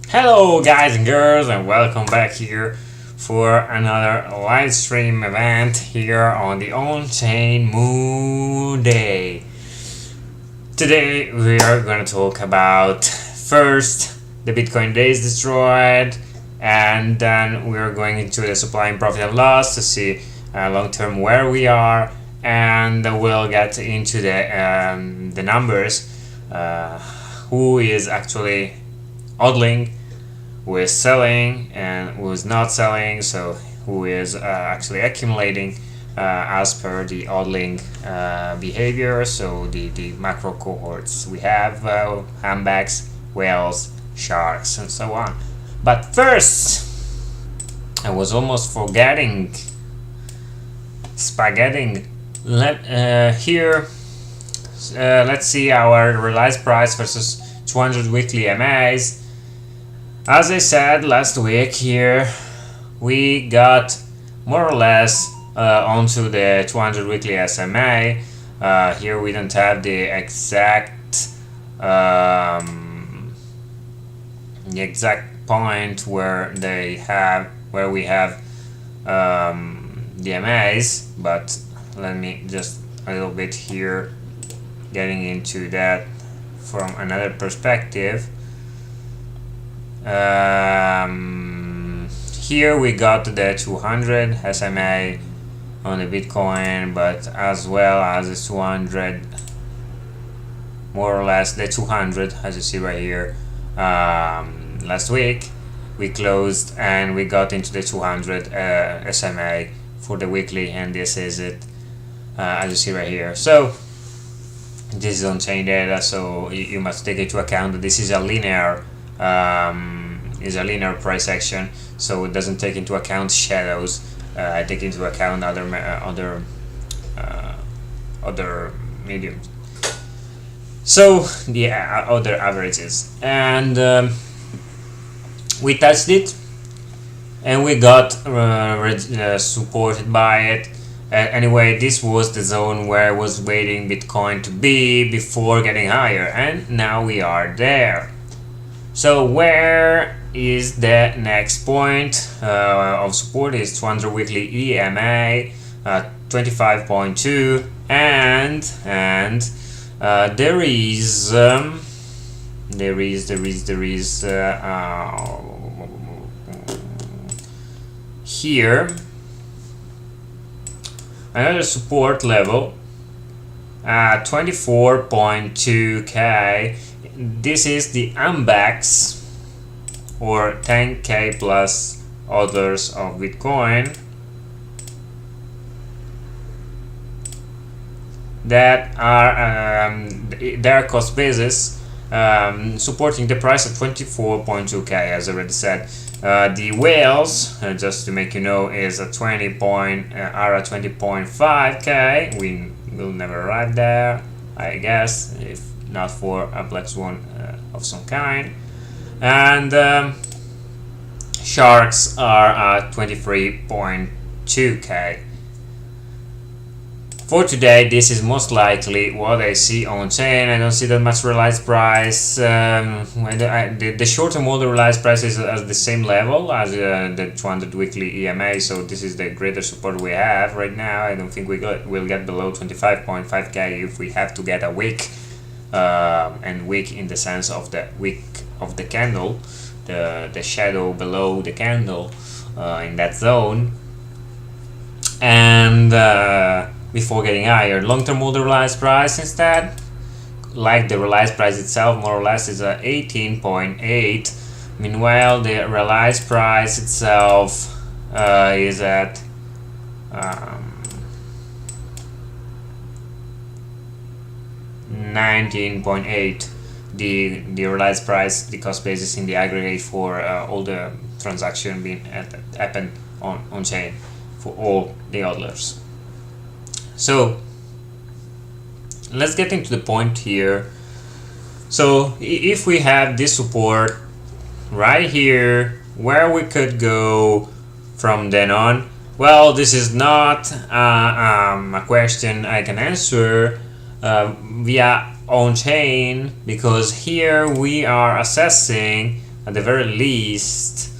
Hello guys and girls, and welcome back here for another live stream event here on the Onchain MoonDay. Today we are going to talk about first the Bitcoin days destroyed, and then we are going into the supply and profit and loss to see long term where we are, and we'll get into the numbers, who is actually hodling, who is selling and who is not selling, so who is actually accumulating as per the hodling behavior, so the macro cohorts. We have humpbacks, whales, sharks, and so on. But first, I was almost forgetting spaghetti. Here, let's see our realized price versus 200 weekly MAs. As I said last week, here we got more or less onto the 200 weekly SMA. Here we don't have the exact point where we have the MAs, but let me just a little bit here getting into that from another perspective. Here we got the 200 SMA on the Bitcoin, but as well as the 200, more or less the 200, as you see right here. Last week we closed and we got into the 200 SMA for the weekly, and this is it, as you see right here. So this is on-chain data, so you must take into account that this is a linear price action, so it doesn't take into account shadows. I take into account other mediums, so the other averages, and we touched it and we got supported by it. Anyway, this was the zone where I was waiting Bitcoin to be before getting higher, and now we are there. So where is the next point of support? Is 200 weekly EMA 25.2, and there is here another support level at 24.2k. This is the AMBAX, or 10k plus others of Bitcoin, that are their cost basis supporting the price at 24.2k, as I already said. The whales, just to make you know, is at 20.5k. We will never arrive there, I guess, if not for a black swan of some kind. And sharks are at 23.2k. For today, this is most likely what I see on chain. I don't see that much realized price. The short-term model realized price is at the same level as the 200 weekly EMA, so this is the greater support we have right now. I don't think we'll get below 25.5k if we have to get a wick, and wick in the sense of the wick of the candle, the shadow below the candle, in that zone, and before getting higher. Long-term model realized price instead, like the realized price itself, more or less is at 18.8. Meanwhile, the realized price itself is at 19.8. The realized price, the cost basis in the aggregate for all the transaction being happened on chain for all the hodlers. So let's get into the point here. So if we have this support right here, where we could go from then on, well, this is not a question I can answer via Onchain, because here we are assessing at the very least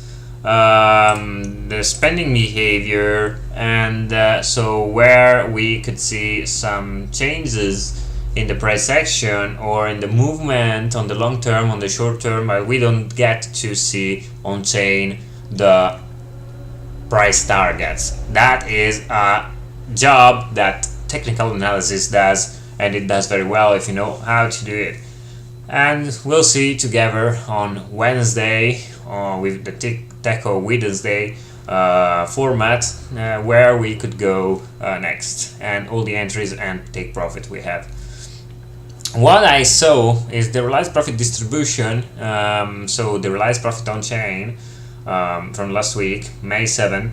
the spending behavior, and so where we could see some changes in the price action or in the movement on the long term, on the short term, but we don't get to see on chain the price targets. That is a job that technical analysis does, and it does very well if you know how to do it. And we'll see together on Wednesday with the Techo Wednesday format where we could go next, and all the entries and take profit we have. What I saw is the realized profit distribution. So the realized profit on chain from last week, May 7,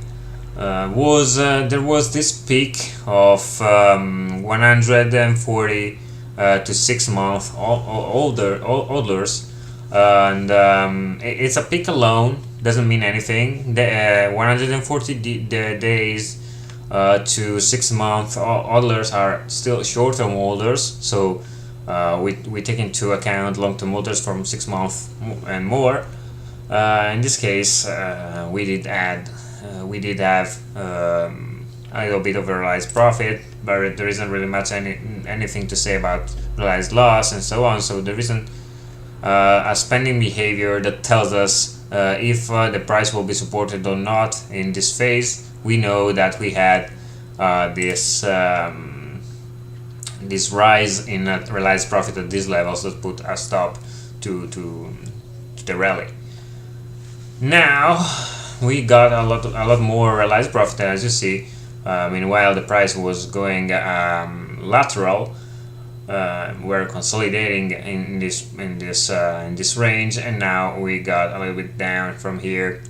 was there was this peak of 140 to 6 month holders, and it's a peak alone, doesn't mean anything. The 140 days to 6 month holders are still short-term holders, so we take into account long-term holders from 6 months and more. In this case, we did have a little bit of a realized profit, but there isn't really much anything to say about realized loss and so on. So there isn't a spending behavior that tells us if the price will be supported or not in this phase. We know that we had this rise in realized profit at these levels that put a stop to the rally. Now we got a lot more realized profit, as you see. Meanwhile, the price was going lateral. We're consolidating in this range, and now we got a little bit down from here.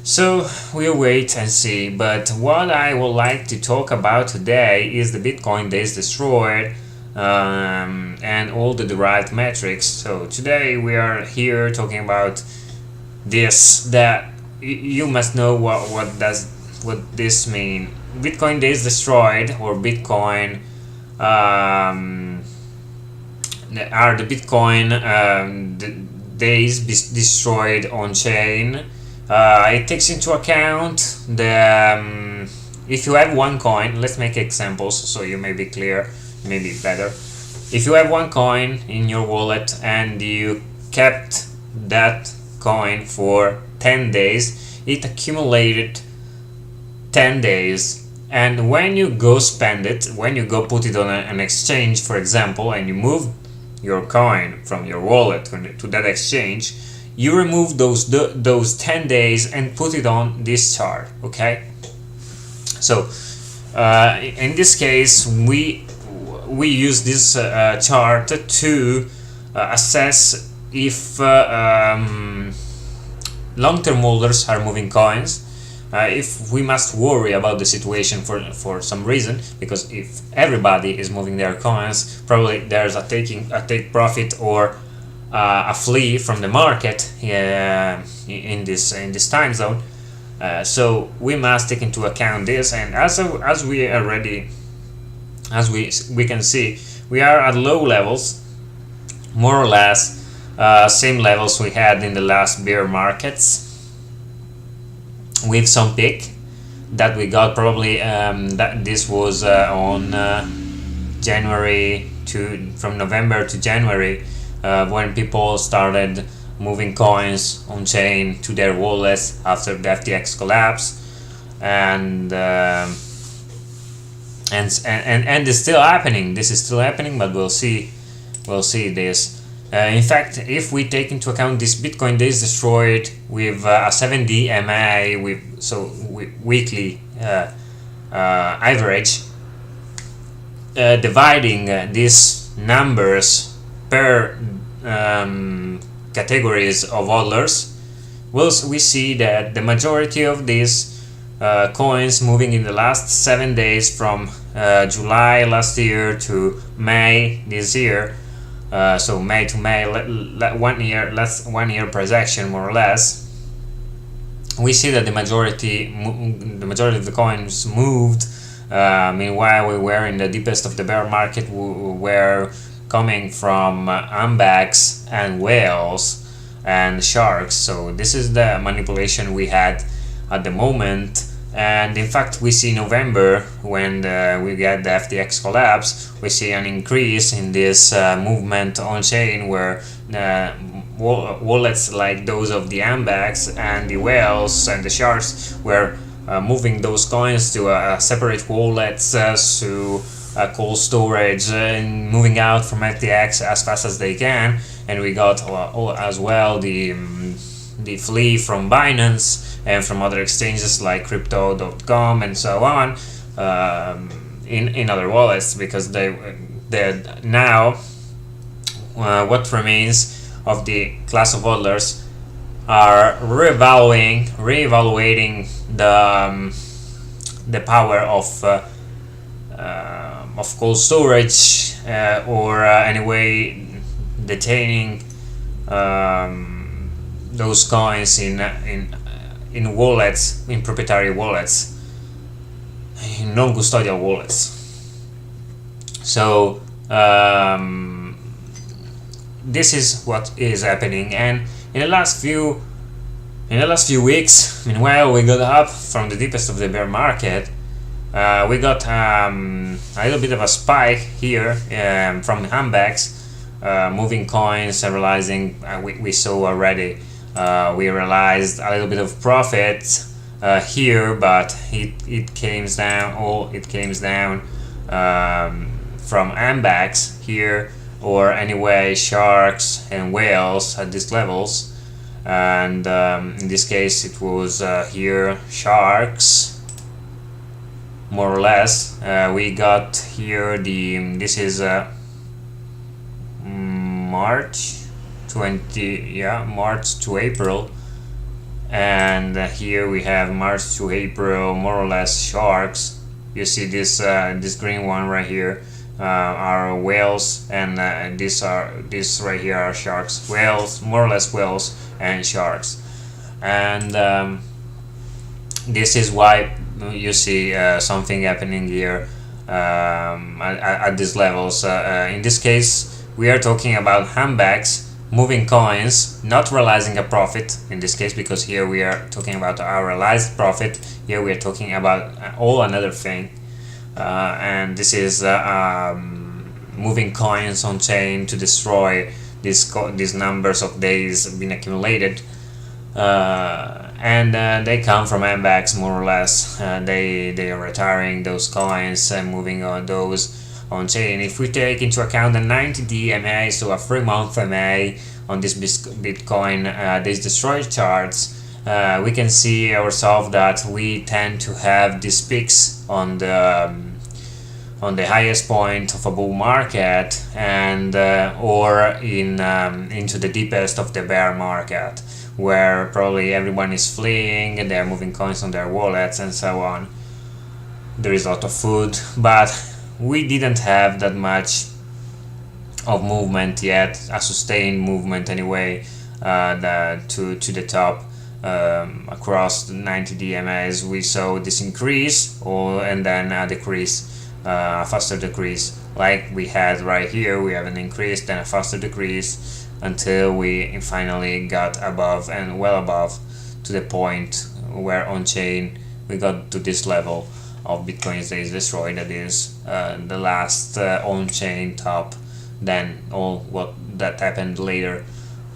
So we'll wait and see. But what I would like to talk about today is the Bitcoin days destroyed and all the derived metrics. So today we are here talking about this, that you must know what this mean. Bitcoin days destroyed, or Bitcoin are the Bitcoin days destroyed on chain. It takes into account the if you have one coin. Let's make examples so you may be clear, maybe better. If you have one coin in your wallet and you kept that coin for 10 days, it accumulated 10 days, and when you go spend it, when you go put it on an exchange, for example, and you move your coin from your wallet to that exchange, you remove those 10 days and put it on this chart. Okay, so in this case we use this chart to assess if long-term holders are moving coins, if we must worry about the situation for some reason, because if everybody is moving their coins, probably there's a take profit or a flee from the market in this time zone. So we must take into account this, and as we can see, we are at low levels, more or less same levels we had in the last bear markets, with some peak that we got probably that this was on January from November to January, when people started moving coins on chain to their wallets after the FTX collapse, and it's still happening. This is still happening, but we'll see this. In fact, if we take into account this Bitcoin days destroyed with a 7D MA, with weekly average, dividing these numbers per categories of hodlers, we see that the majority of these coins moving in the last 7 days from July last year to May this year. So May to May, 1 year, less 1 year price action, more or less. We see that the majority of the coins moved. Meanwhile, we were in the deepest of the bear market. We were coming from Ambax and whales. and sharks. So this is the manipulation we had at the moment. And in fact, we see November, when we get the FTX collapse, we see an increase in this movement on chain, where wallets like those of the Ambex and the whales and the sharks were moving those coins to separate wallets, to cold storage, and moving out from FTX as fast as they can. And we got as well the flee from Binance and from other exchanges like crypto.com and so on, in other wallets, because they're now what remains of the class of hodlers are reevaluating the power of cold storage, or anyway detaining those coins in wallets, in proprietary wallets, in non-custodial wallets. So this is what is happening. And in the last few weeks, meanwhile, we got up from the deepest of the bear market. We got a little bit of a spike here from Ambex, moving coins and realizing we saw already. We realized a little bit of profit here, but it came down from Ambex here, or anyway sharks and whales at these levels. And in this case it was here sharks, more or less. We got here this is March to April, and here we have March to April, more or less sharks. You see this green one right here are whales, and this right here are sharks. Whales, more or less whales and sharks. And this is why you see something happening here at these levels. In this case, we are talking about Ambex moving coins, not realizing a profit in this case, because here we are talking about our realized profit. Here we are talking about all another thing, and this is moving coins on chain to destroy these numbers of days being accumulated, and they come from Ambex, more or less. They are retiring those coins and moving on those on chain. If we take into account the 90D MA, so a 3-month MA on this Bitcoin, these destroyed charts, we can see ourselves that we tend to have these peaks on the highest point of a bull market, and or into the deepest of the bear market, where probably everyone is fleeing and they're moving coins on their wallets and so on. There is a lot of food, but we didn't have that much of movement yet, a sustained movement anyway, to the top across the 90 DMAs. We saw this increase, and then a decrease, a faster decrease, like we had right here. We have an increase, then a faster decrease, until we finally got above and well above to the point where on chain we got to this level of Bitcoin's days destroyed. That is the last on-chain top. Then all what that happened later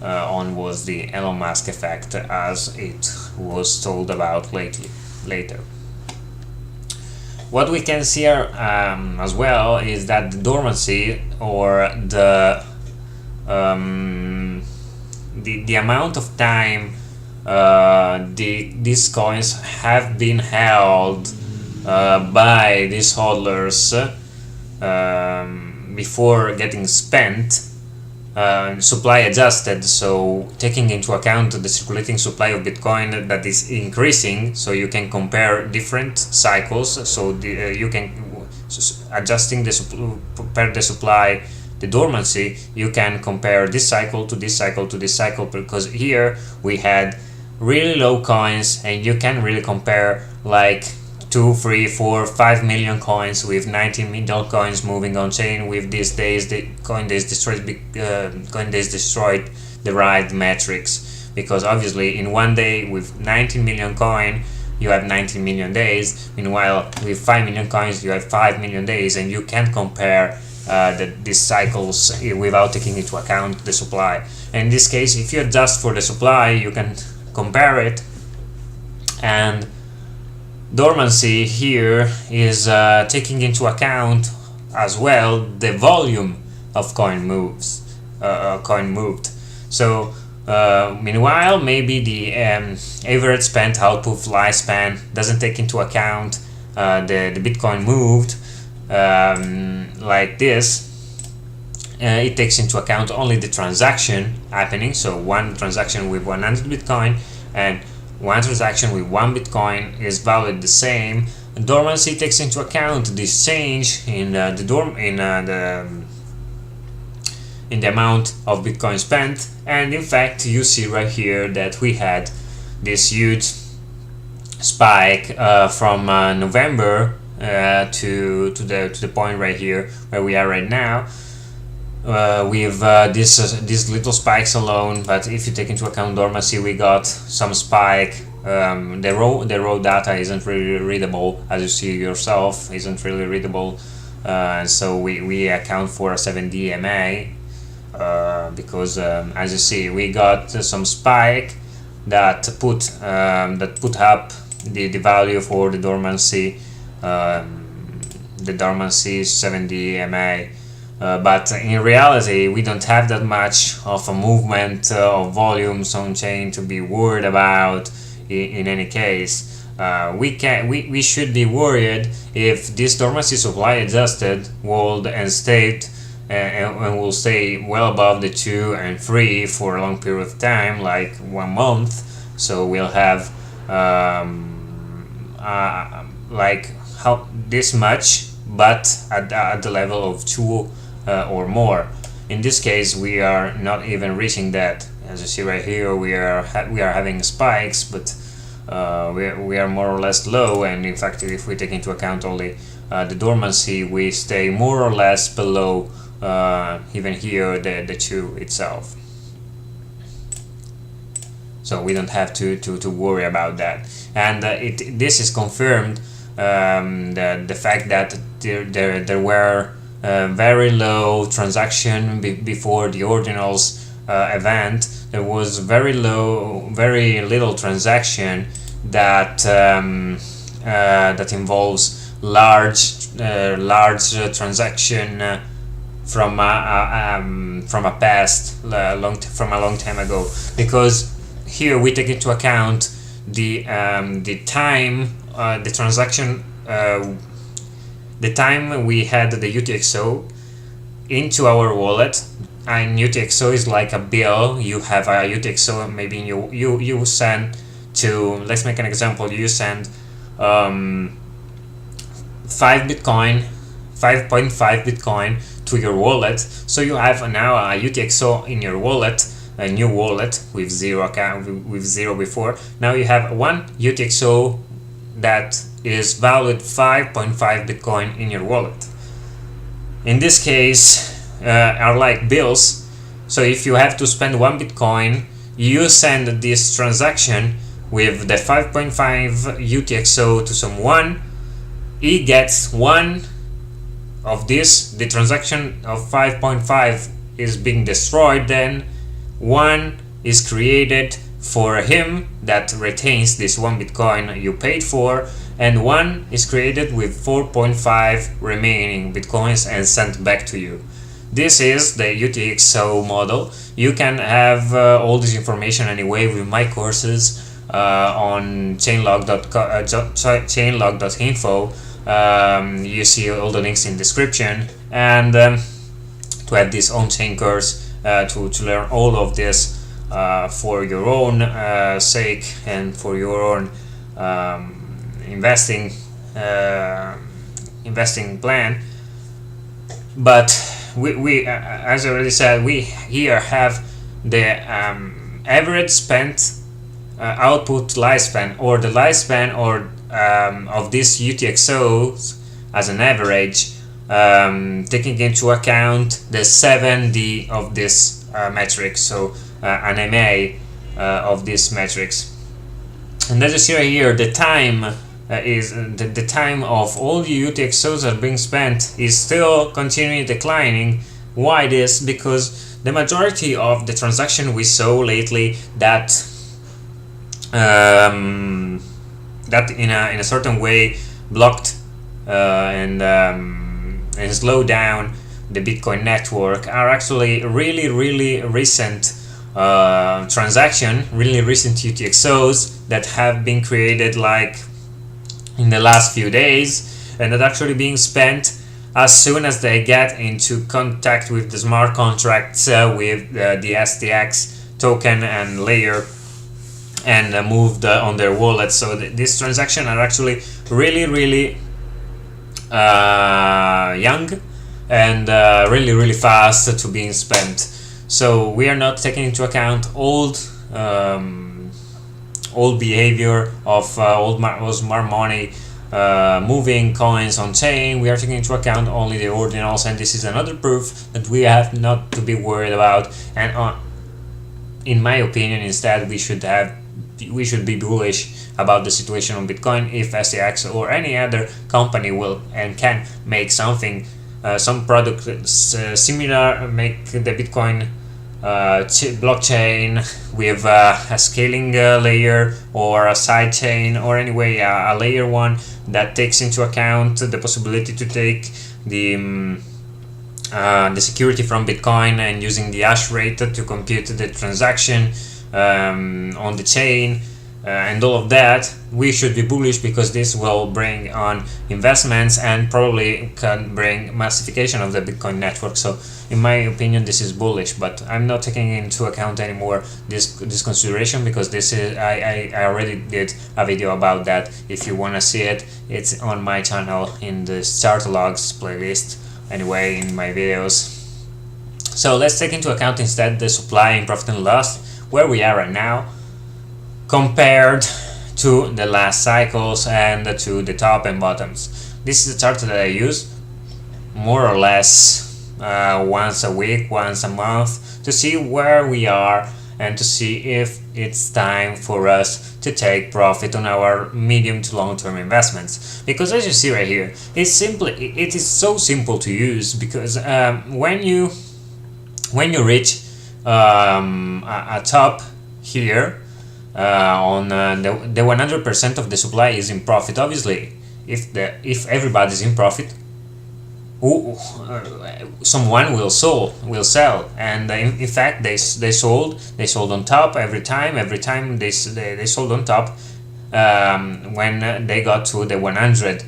on was the Elon Musk effect, as it was told about later. What we can see here as well is that the dormancy, or the amount of time these coins have been held by these hodlers before getting spent, supply adjusted, so taking into account the circulating supply of Bitcoin that is increasing, so you can compare different cycles. So you can adjusting per the supply, the dormancy, you can compare this cycle to this cycle to this cycle, because here we had really low coins, and you can really compare like 2, 3, 4, 5 million coins with 19 million coins moving on chain with these days. The Coindays destroyed the right metrics, because obviously in one day with 19 million coin you have 19 million days, meanwhile with 5 million coins you have 5 million days, and you can't compare these cycles without taking into account the supply. And in this case, if you adjust for the supply, you can compare it, and dormancy here is taking into account as well the volume of coin moved. So meanwhile, maybe the average spent output lifespan doesn't take into account the Bitcoin moved like this. It takes into account only the transaction happening, so one transaction with 100 Bitcoin and one transaction with 1 Bitcoin is valued the same. Dormancy takes into account this change in in the amount of Bitcoin spent, and in fact you see right here that we had this huge spike from November to the point right here where we are right now, with these little spikes alone. But if you take into account dormancy, we got some spike. The raw data isn't really readable, as you see yourself, isn't really readable, and so we account for a 7 DMA. Because as you see, we got some spike that put up the value for the dormancy. The dormancy is 7 DMA, but in reality we don't have that much of a movement of volumes on chain to be worried about. In any case, we should be worried if this dormancy supply adjusted would and stayed and will stay well above the 2 and 3 for a long period of time, like 1 month. So we'll have like how this much, but at the level of 2 or more. In this case, we are not even reaching that. As you see right here, we are having spikes, but we are more or less low. And in fact, if we take into account only the dormancy, we stay more or less below even here the 2 itself. So we don't have to worry about that. And this is confirmed, the fact that there were very low transaction before the ordinals event. There was very little transaction that that involves large transaction from a past from a long time ago, because here we take into account the time the transaction the time we had the UTXO into our wallet. And UTXO is like a bill. You have a UTXO, maybe you send to, let's make an example, you send 5.5 Bitcoin to your wallet. So you have now a UTXO in your wallet, a new wallet with zero account, with zero before. Now you have one UTXO that is valued 5.5 Bitcoin in your wallet. In this case, are like bills. So if you have to spend 1 Bitcoin, you send this transaction with the 5.5 UTXO to someone. He gets 1 of this. The transaction of 5.5 is being destroyed. Then 1 is created for him that retains this 1 Bitcoin you paid for, and 1 is created with 4.5 remaining Bitcoins and sent back to you. This is the UTXO model. You can have all this information anyway with my courses on ChainLog.info. You see all the links in description, and to have this on-chain course to learn all of this for your own sake and for your own investing plan. But we as I already said, we here have the average spent output lifespan, or the lifespan or of these UTXOs as an average, taking into account the 7D of this metric. So an MA of these metrics. And as you see right here, the time is the time of all the UTXOs that are being spent is still continuing declining. Why this? Because the majority of the transaction we saw lately that that in a certain way blocked and slowed down the Bitcoin network are actually really recent transaction, really recent UTXOs that have been created like in the last few days, and that actually being spent as soon as they get into contact with the smart contracts with the STX token and layer and moved on their wallet. So these transactions are actually really young and really fast to being spent. So we are not taking into account old behavior of old smart money moving coins on chain. We are taking into account only the ordinals, and this is another proof that we have not to be worried about. And in my opinion, instead we should be bullish about the situation on Bitcoin if STX or any other company will and can make something, some product similar, make the Bitcoin blockchain with a scaling layer or a side chain, or anyway a layer one that takes into account the possibility to take the security from Bitcoin and using the hash rate to compute the transaction on the chain and all of that. We should be bullish because this will bring on investments and probably can bring massification of the Bitcoin network. So in my opinion, this is bullish, but I'm not taking into account anymore this consideration because this is I already did a video about that. If you want to see it, it's on my channel in the ChainLogs playlist, anyway, in my videos. So let's take into account instead the supply and profit and loss, where we are right now compared to the last cycles and to the top and bottoms. This is a chart that I use more or less once a week, once a month, to see where we are and to see if it's time for us to take profit on our medium to long-term investments. Because as you see right here, it is so simple to use, because when you reach a top here on the 100% of the supply is in profit. Obviously, if everybody's in profit, someone will sell, and in fact they sold on top every time they sold on top when they got to the 100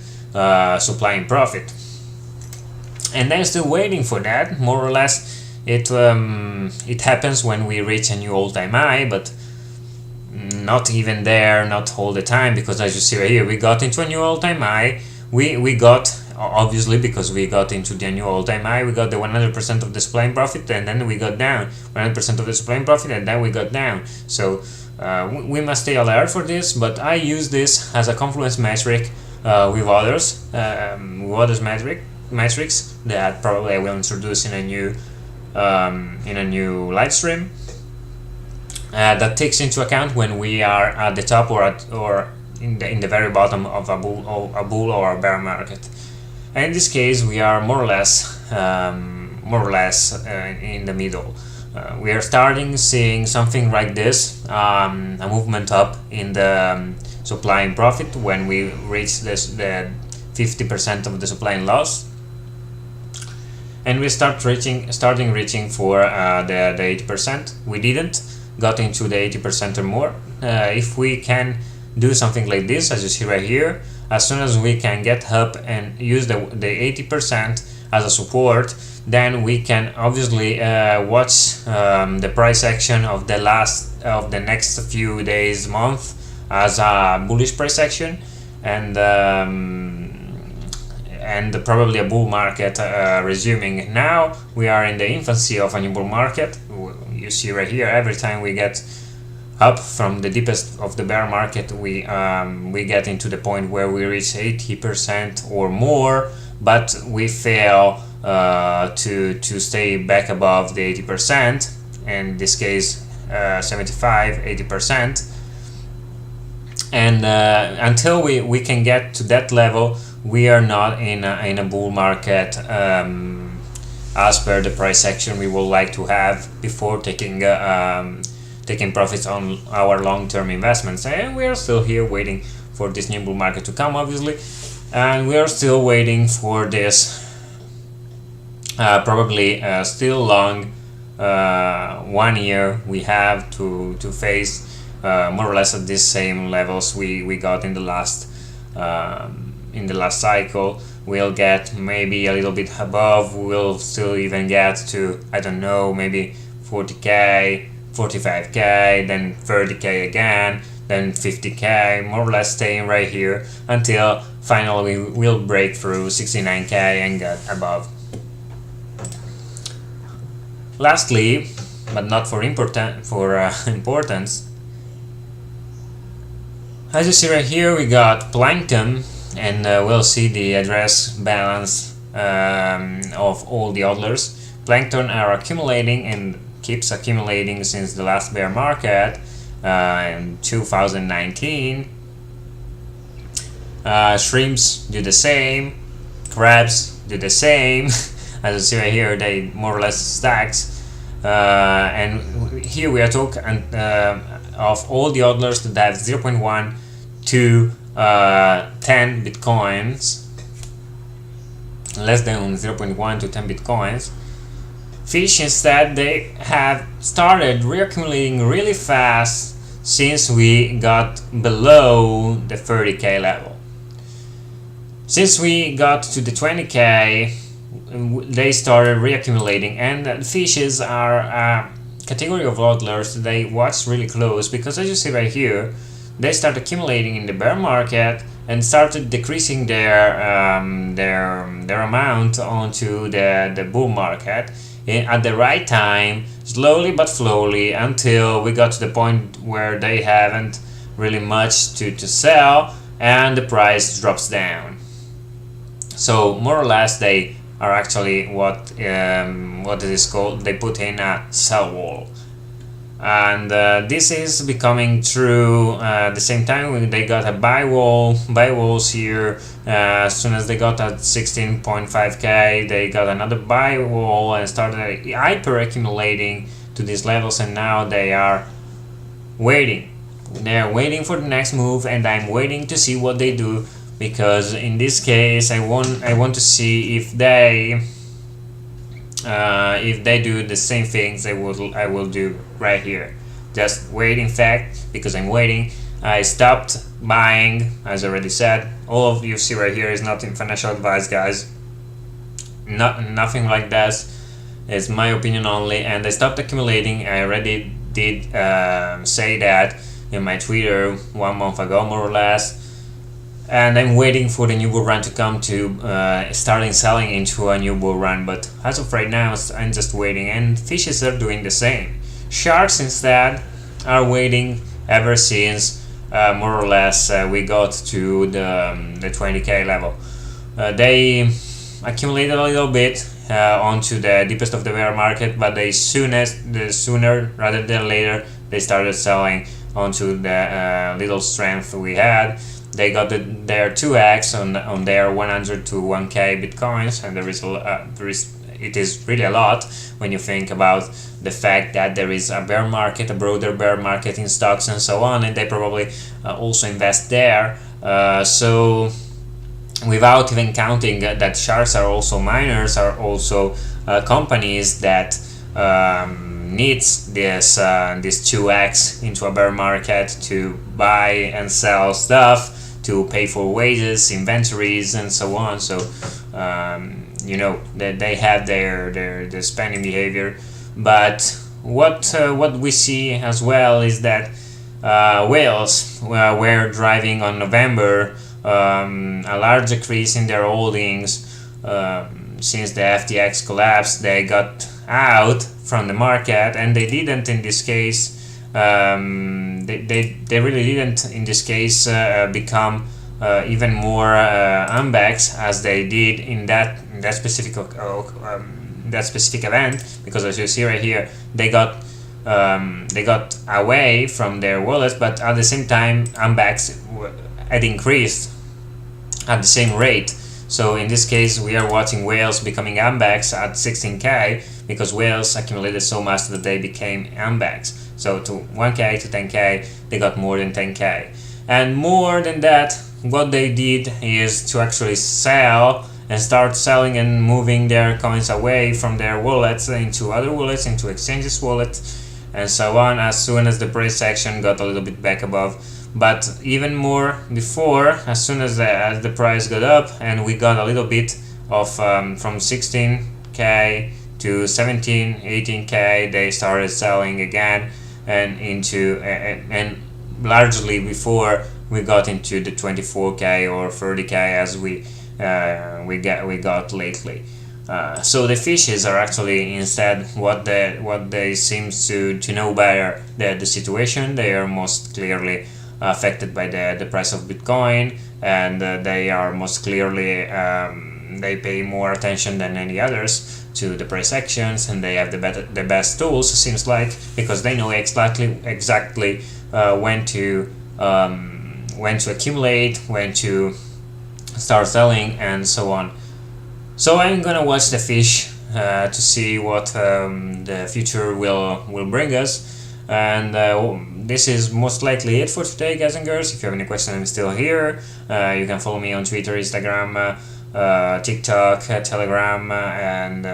supply in profit, and they're still waiting for that. More or less it happens when we reach a new all-time high, but not even there, not all the time, because as you see right here, we got into a new all-time high. We got, obviously, because we got into the new all-time high, we got the 100% of the supply in profit, and then we got down 100% of the supply in profit, and then we got down. So we must stay alert for this, but I use this as a confluence metric with others metrics that probably I will introduce in a new live stream. That takes into account when we are at the top or in the very bottom of a bull or a bear market. And in this case, we are more or less in the middle. We are starting seeing something like this, a movement up in the supply and profit when we reach the 50% of the supply and loss, and we starting reaching for the 80%. We didn't got into the 80% or more. If we can do something like this, as you see right here, as soon as we can get up and use the 80% as a support, then we can obviously watch the price action of the next few days, month, as a bullish price action, and probably a bull market resuming. Now we are in the infancy of a new bull market. You see right here, every time we get up from the deepest of the bear market, we get into the point where we reach 80% or more, but we fail to stay back above the 80%. In this case, 75-80%. And until we can get to that level, we are not in a bull market as per the price action we would like to have before taking profits on our long-term investments. And we are still here waiting for this new bull market to come, obviously, and we are still waiting for this probably still long 1 year we have to face more or less at these same levels we got in the last cycle. We'll get maybe a little bit above. We'll still even get to, I don't know, maybe 40k, 45k, then 30k again, then 50k, more or less staying right here until finally we'll break through 69k and get above. Lastly, but not for importance, as you see right here, we got Plankton, and we'll see the address balance of all the hodlers. Plankton are accumulating and keeps accumulating since the last bear market in 2019. Shrimps do the same, crabs do the same. As you see right here, they more or less stacked. And here we are talking of all the hodlers that have 0.1 to 10 bitcoins, less than 0.1 to 10 bitcoins. Fish, instead, they have started reaccumulating really fast since we got below the 30k level. Since we got to the 20k, they started reaccumulating, and fishes are a category of hodlers they watch really close, because as you see right here, they start accumulating in the bear market and started decreasing their amount onto the bull market at the right time, slowly but slowly, until we got to the point where they haven't really much to sell and the price drops down. So more or less they are actually what it is called, they put in a sell wall. And this is becoming true at the same time. They got a buy walls here. As soon as they got at 16.5k, they got another buy wall and started hyper accumulating to these levels, and now they are waiting. They're waiting for the next move, and I'm waiting to see what they do, because in this case I want to see if they do the same things I will do right here. Just wait. In fact, because I'm waiting, I stopped buying, as I already said. All of you see right here is not in financial advice, guys. Nothing like that. It's my opinion only, and I stopped accumulating. I already did say that in my Twitter 1 month ago, more or less. And I'm waiting for the new bull run to come to starting selling into a new bull run, but as of right now I'm just waiting, and fishes are doing the same. Sharks instead are waiting ever since more or less we got to the 20k level. They accumulated a little bit onto the deepest of the bear market, but sooner rather than later they started selling onto the little strength we had. They got their 2x on their 100 to 1k bitcoins, and it is really a lot when you think about the fact that there is a bear market, a broader bear market in stocks and so on, and they probably also invest there. So without even counting that sharks are also miners, are also companies that needs this 2x into a bear market to buy and sell stuff, to pay for wages, inventories, and so on. So you know that they have their spending behavior. But what we see as well is that whales were driving on November a large decrease in their holdings since the FTX collapsed. They got out from the market, and they didn't in this case. They really didn't in this case become even more unbacks as they did in that specific event, because as you see right here, they got they got away from their wallets, but at the same time unbacks had increased at the same rate. So in this case we are watching whales becoming unbacks at 16k, because whales accumulated so much that they became unbacks. So to 1k to 10k they got more than 10k, and more than that what they did is to actually sell and start selling and moving their coins away from their wallets into other wallets, into exchanges wallets, and so on, as soon as the price action got a little bit back above. But even more before, as soon as the price got up and we got a little bit of from 16k to 17, 18k, they started selling again, and into and largely before we got into the 24k or 30k as we got lately. So the fishes are actually instead what they seem to know better the situation. They are most clearly affected by the price of Bitcoin, and they are most clearly they pay more attention than any others to the price actions, and they have the best tools, seems like, because they know exactly when to accumulate, when to start selling, and so on. So I'm gonna watch the fish to see what the future will bring us. And this is most likely it for today, guys and girls. If you have any questions, I'm still here. You can follow me on Twitter, Instagram, TikTok, Telegram, and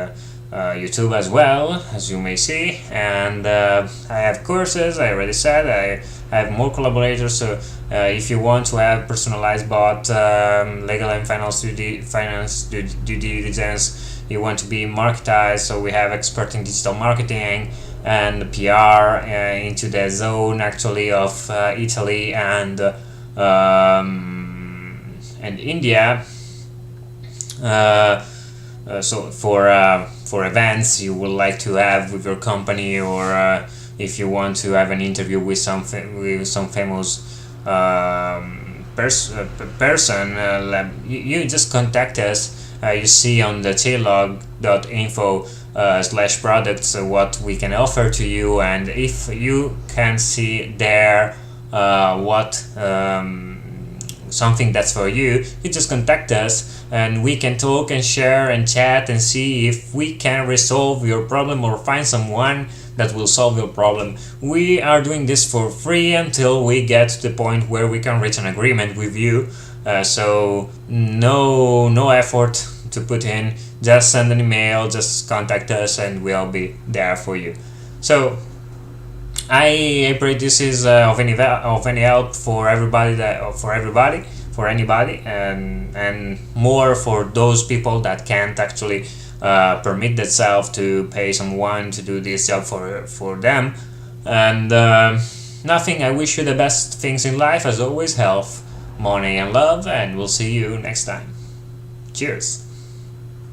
YouTube as well, as you may see. And I have courses, I already said. I have more collaborators, so if you want to have personalized bot, legal and finance due diligence, you want to be marketized, so we have expert in digital marketing and PR into the zone actually of Italy and India. So for events you would like to have with your company, or if you want to have an interview with some famous person, you just contact us. You see on the ChainLog.info /products what we can offer to you, and if you can see there what something that's for you, you just contact us and we can talk and share and chat and see if we can resolve your problem or find someone that will solve your problem. We are doing this for free until we get to the point where we can reach an agreement with you. So no effort to put in, just send an email, just contact us and we'll be there for you. So I pray this is of any help for everybody, for anybody, and more for those people that can't actually permit themselves to pay someone to do this job for them. And nothing, I wish you the best things in life, as always, health, money and love, and we'll see you next time. Cheers.